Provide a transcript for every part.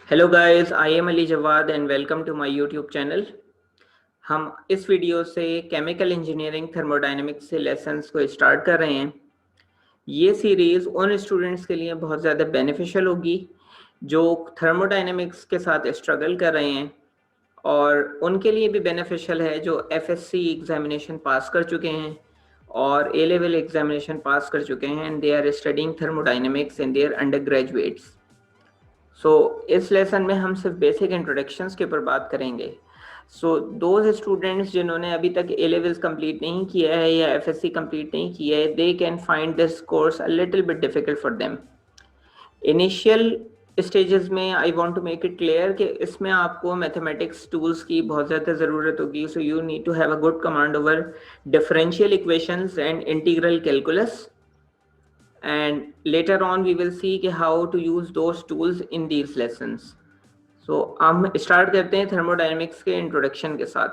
Hello guys, I am Ali Jawad and welcome to my YouTube channel. हम इस video से chemical engineering thermodynamics से lessons को स्टार्ट कर रहे हैं। ये सीरीज़ उन स्टूडेंट्स के लिए बहुत ज़्यादा बेनिफिशियल होगी जो थर्मोडायनेमिक्स के साथ स्ट्रगल कर रहे हैं, और उनके लिए भी बेनिफिशियल है जो एफएससी एग्जामिनेशन पास कर चुके हैं और ए लेवल एग्जामिनेशन पास कर चुके हैं and they are studying thermodynamics in their undergraduates. इस लेसन में हम सिर्फ बेसिक इंट्रोडक्शंस के ऊपर बात करेंगे। दोज स्टूडेंट्स जिन्होंने अभी तक ए लेवल्स कंप्लीट नहीं किया है या एफएससी कंप्लीट नहीं किया है, they can find this course a little bit difficult for them. Initial stages में I want to make it clear कि इसमें आपको मैथमेटिक्स टूल्स की बहुत ज़्यादा ज़रूरत होगी। So you need to have a good command over differential equations and integral calculus, and later on we will see कि how to use those tools in these lessons. हम स्टार्ट करते हैं thermodynamics के इंट्रोडक्शन के साथ।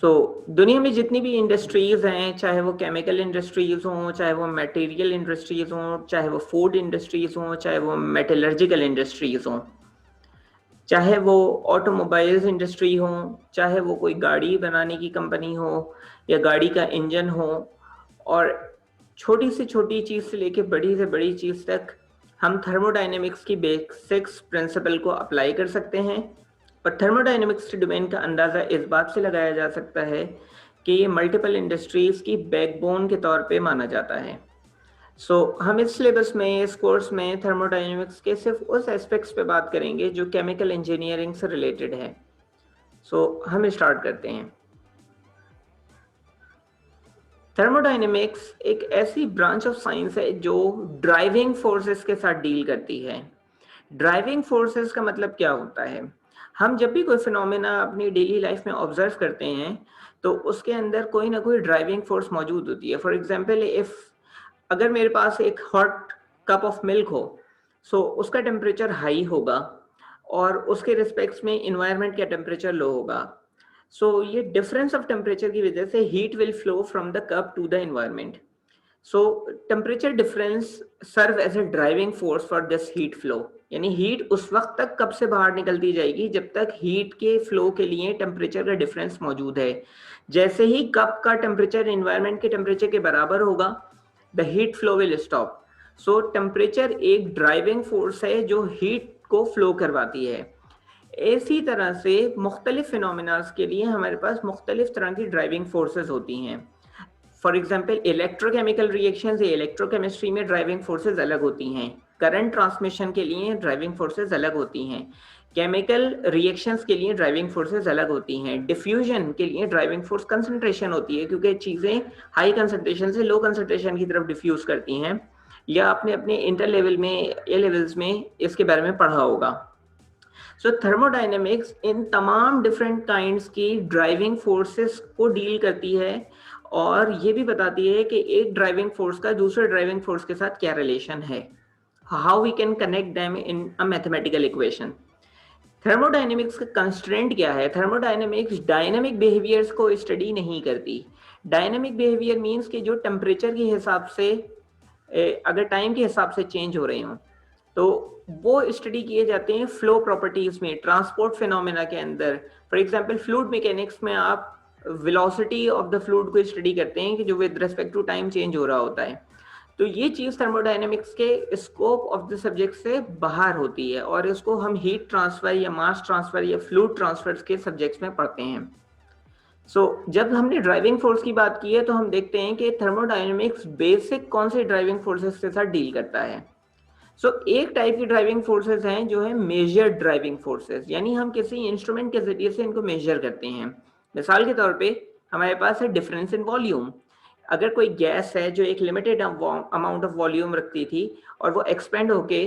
दुनिया में जितनी भी इंडस्ट्रीज हैं, चाहे वो केमिकल इंडस्ट्रीज हों, चाहे वो मटेरियल इंडस्ट्रीज हों, चाहे वो फूड इंडस्ट्रीज हों, चाहे वो मेटलर्जिकल इंडस्ट्रीज हों, चाहे वो ऑटोमोबाइल्स इंडस्ट्री हो, चाहे वो कोई गाड़ी बनाने की कंपनी हो या गाड़ी का इंजन हो, और छोटी से छोटी चीज़ से लेके बड़ी से बड़ी चीज़ तक हम थर्मोडायनेमिक्स की बेसिक्स प्रिंसिपल को अप्लाई कर सकते हैं। और थर्मोडायनेमिक्स के डोमेन का अंदाज़ा इस बात से लगाया जा सकता है कि ये मल्टीपल इंडस्ट्रीज़ की बैकबोन के तौर पे माना जाता है। हम इस सिलेबस में, इस कोर्स में थर्मोडायनेमिक्स के सिर्फ उस एस्पेक्ट्स पे बात करेंगे जो केमिकल इंजीनियरिंग से रिलेटेड है। हम स्टार्ट करते हैं। थर्मोडायनेमिक्स एक ऐसी ब्रांच ऑफ साइंस है जो ड्राइविंग फोर्सेस के साथ डील करती है। ड्राइविंग फोर्सेस का मतलब क्या होता है? हम जब भी कोई फिनोमेना अपनी डेली लाइफ में ऑब्जर्व करते हैं तो उसके अंदर कोई ना कोई ड्राइविंग फोर्स मौजूद होती है। फॉर एग्जाम्पल, अगर मेरे पास एक हॉट कप ऑफ मिल्क हो, उसका टेम्परेचर हाई होगा और उसके रिस्पेक्ट्स में इन्वायरमेंट का टेम्परेचर लो होगा। ये डिफरेंस ऑफ टेम्परेचर की वजह से heat will flow from the cup to the environment. Temperature difference serve as a driving force for this heat flow. यानी हीट उस वक्त तक कप से बाहर निकलती जाएगी जब तक हीट के फ्लो के लिए टेम्परेचर का डिफरेंस मौजूद है। जैसे ही कप का टेम्परेचर इन्वायरमेंट के टेम्परेचर के बराबर होगा, the heat flow will stop. Temperature एक ड्राइविंग फोर्स है जो हीट को फ्लो करवाती है। इसी तरह से मुख्तलिफ फिनोमिनास के लिए हमारे पास मुख्तलिफ तरह की ड्राइविंग फोर्सेस होती हैं। फॉर एग्जाम्पल, इलेक्ट्रोकेमिकल रिएक्शंस या इलेक्ट्रोकेमिस्ट्री में ड्राइविंग फोर्सेस अलग होती हैं। करंट ट्रांसमिशन के लिए ड्राइविंग फोर्सेस अलग होती हैं। केमिकल रिएक्शंस के लिए ड्राइविंग फोर्सेस अलग होती हैं। डिफ्यूजन के लिए ड्राइविंग फोर्स कंसंट्रेशन होती है, क्योंकि चीज़ें हाई कंसंट्रेशन से लो कंसंट्रेशन की तरफ डिफ्यूज करती हैं, या आपने अपने इंटर लेवल में, ए लेवल्स में इसके बारे में पढ़ा होगा। थर्मोडायनेमिक्स इन तमाम डिफरेंट काइंड्स की ड्राइविंग फोर्सेस को डील करती है और ये भी बताती है कि एक ड्राइविंग फोर्स का दूसरे ड्राइविंग फोर्स के साथ क्या रिलेशन है, how we can connect them in a mathematical equation. Thermodynamics का कंस्ट्रेंट क्या है? थर्मोडायनेमिक्स डायनामिक बिहेवियर्स को स्टडी नहीं करती। डायनामिक बिहेवियर मीन्स कि जो टेम्परेचर के हिसाब से, अगर टाइम के हिसाब से चेंज हो रहे हों, तो वो स्टडी किए जाते हैं फ्लो प्रॉपर्टीज में, ट्रांसपोर्ट फिनोमेना के अंदर। फॉर एग्जांपल, फ्लूइड मैकेनिक्स में आप वेलोसिटी ऑफ द फ्लूइड को स्टडी करते हैं कि जो with respect to time change हो रहा होता है। तो ये चीज़ थर्मोडायनेमिक्स के स्कोप ऑफ द सब्जेक्ट से बाहर होती है और इसको हम हीट ट्रांसफर या मास ट्रांसफर या फ्लूइड ट्रांसफर के सब्जेक्ट्स में पढ़ते हैं। जब हमने ड्राइविंग फोर्स की बात की है तो हम देखते हैं कि थर्मोडायनेमिक्स बेसिक कौन से ड्राइविंग फोर्सेस के साथ डील करता है। एक टाइप की ड्राइविंग फोर्सेस हैं जो है मेजर्ड ड्राइविंग फोर्सेस, यानी हम किसी इंस्ट्रूमेंट के जरिए से इनको मेजर करते हैं। मिसाल के तौर पे हमारे पास है डिफरेंस इन वॉल्यूम। अगर कोई गैस है जो एक लिमिटेड अमाउंट ऑफ वॉल्यूम रखती थी और वो एक्सपेंड होके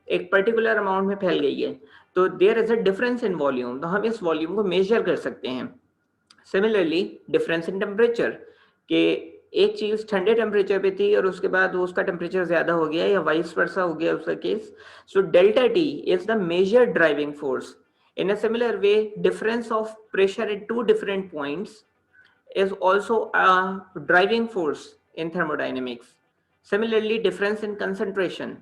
एक पर्टिकुलर अमाउंट में फैल गई है, तो there is a difference in volume, तो हम इस वॉल्यूम को मेजर कर सकते हैं। सिमिलरली, डिफरेंस इन टेम्परेचर, के एक चीज ठंडे टेम्परेचर पे थी और उसके बाद उसका टेम्परेचर ज्यादा हो गया या वाइस वर्सा हो गया उसका case, delta T is the major driving force. In a similar way, difference of pressure at two different points is also a driving force in thermodynamics. Similarly, difference in concentration.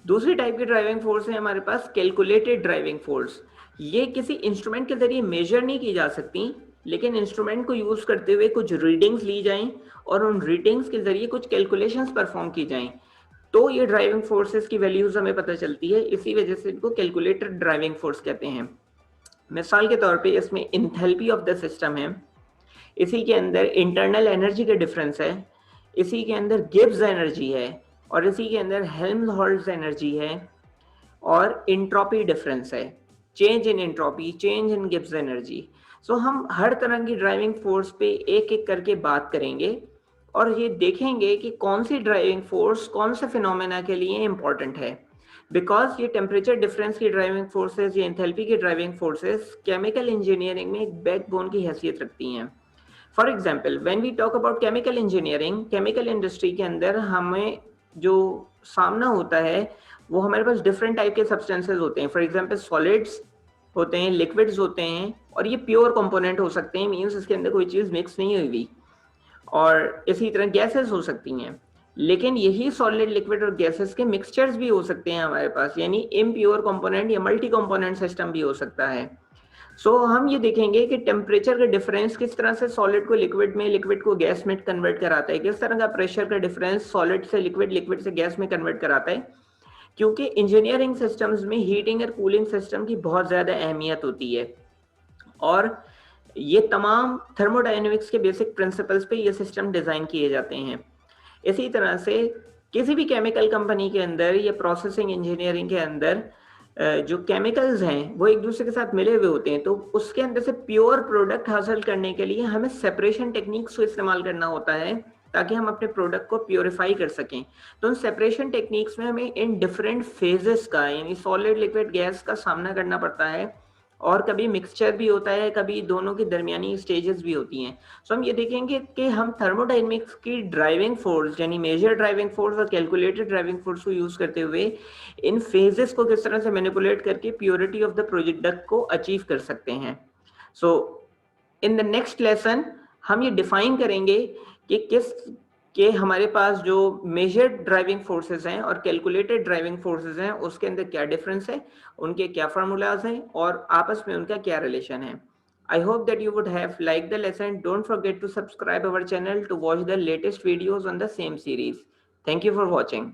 दूसरी type की driving force है हमारे पास calculated driving force. ये किसी instrument के जरिए major नहीं की जा सकती, लेकिन इंस्ट्रूमेंट को यूज करते हुए कुछ रीडिंग्स ली जाएं और उन रीडिंग्स के जरिए कुछ कैलकुलेशंस परफॉर्म की जाएं, तो ये ड्राइविंग फोर्सेस की वैल्यूज हमें पता चलती है। इसी वजह से इनको कैलकुलेटेड ड्राइविंग फोर्स कहते हैं। मिसाल के तौर पे इसमें इंथैल्पी ऑफ द सिस्टम है, इसी के अंदर इंटरनल एनर्जी का डिफरेंस है, इसी के अंदर गिब्स एनर्जी है, और इसी के अंदर हेल्महोल्ट्ज एनर्जी है, और इंट्रोपी डिफरेंस है, change in entropy, change in Gibbs energy. So हम हर तरह की ड्राइविंग फोर्स पे एक एक करके बात करेंगे और ये देखेंगे कि कौन सी ड्राइविंग फोर्स कौन से फिनोमेना के लिए इंपॉर्टेंट है। बिकॉज ये टेम्परेचर डिफरेंस की ड्राइविंग फोर्सेस, ये एंथैल्पी की ड्राइविंग फोर्सेस केमिकल इंजीनियरिंग में एक बैकबोन की हैसियत रखती हैं। For example, when we talk about chemical engineering, chemical industry के अंदर हमें जो सामना होता है वो हमारे पास डिफरेंट टाइप के सब्सटेंसेस होते हैं। फॉर एग्जाम्पल, सॉलिड्स होते हैं, लिक्विड्स होते हैं, और ये प्योर कंपोनेंट हो सकते हैं, मीन्स इसके अंदर कोई चीज़ मिक्स नहीं हुई, और इसी तरह गैसेस हो सकती हैं। लेकिन यही सॉलिड, लिक्विड और गैसेस के मिक्सचर्स भी हो सकते हैं हमारे पास, यानी इम्प्योर कंपोनेंट या मल्टी कंपोनेंट सिस्टम भी हो सकता है। सो हम ये देखेंगे कि टेम्परेचर का डिफरेंस किस तरह से सॉलिड को लिक्विड में, लिक्विड को गैस में कन्वर्ट कराता है, किस तरह का प्रेशर का डिफरेंस सॉलिड से लिक्विड, लिक्विड से गैस में कन्वर्ट कराता है। क्योंकि इंजीनियरिंग सिस्टम्स में हीटिंग और कूलिंग सिस्टम की बहुत ज़्यादा अहमियत होती है, और ये तमाम थर्मोडायनेमिक्स के बेसिक प्रिंसिपल्स पे ये सिस्टम डिज़ाइन किए जाते हैं। इसी तरह से किसी भी केमिकल कंपनी के अंदर या प्रोसेसिंग इंजीनियरिंग के अंदर जो केमिकल्स हैं वो एक दूसरे के साथ मिले हुए होते हैं, तो उसके अंदर से प्योर प्रोडक्ट हासिल करने के लिए हमें सेपरेशन टेक्निक्स को इस्तेमाल करना होता है, ताकि हम अपने प्रोडक्ट को प्योरीफाई कर सकें। तो उन सेपरेशन टेक्निक्स में हमें इन डिफरेंट फेजेस का, यानी सॉलिड, लिक्विड, गैस का सामना करना पड़ता है, और कभी मिक्सचर भी होता है, कभी दोनों की दरमियानी स्टेजेस भी होती हैं। सो हम ये देखेंगे कि हम थर्मोडायनेमिक्स की ड्राइविंग फोर्स, यानी मेजर ड्राइविंग फोर्स और कैलकुलेटेड ड्राइविंग फोर्स को यूज करते हुए इन फेजेस को किस तरह से मैनिपुलेट करके प्योरिटी ऑफ द प्रोडक्ट को अचीव कर सकते हैं। सो इन द नेक्स्ट लेसन हम ये डिफाइन करेंगे कि किस के हमारे पास जो मेजर्ड ड्राइविंग फोर्सेस हैं और कैलकुलेटेड ड्राइविंग फोर्सेस हैं, उसके अंदर क्या डिफरेंस है, उनके क्या फार्मूलाज हैं, और आपस में उनका क्या रिलेशन है। I hope that you would have liked the lesson. Don't forget to subscribe our channel to watch the latest videos on the same series. Thank you for watching.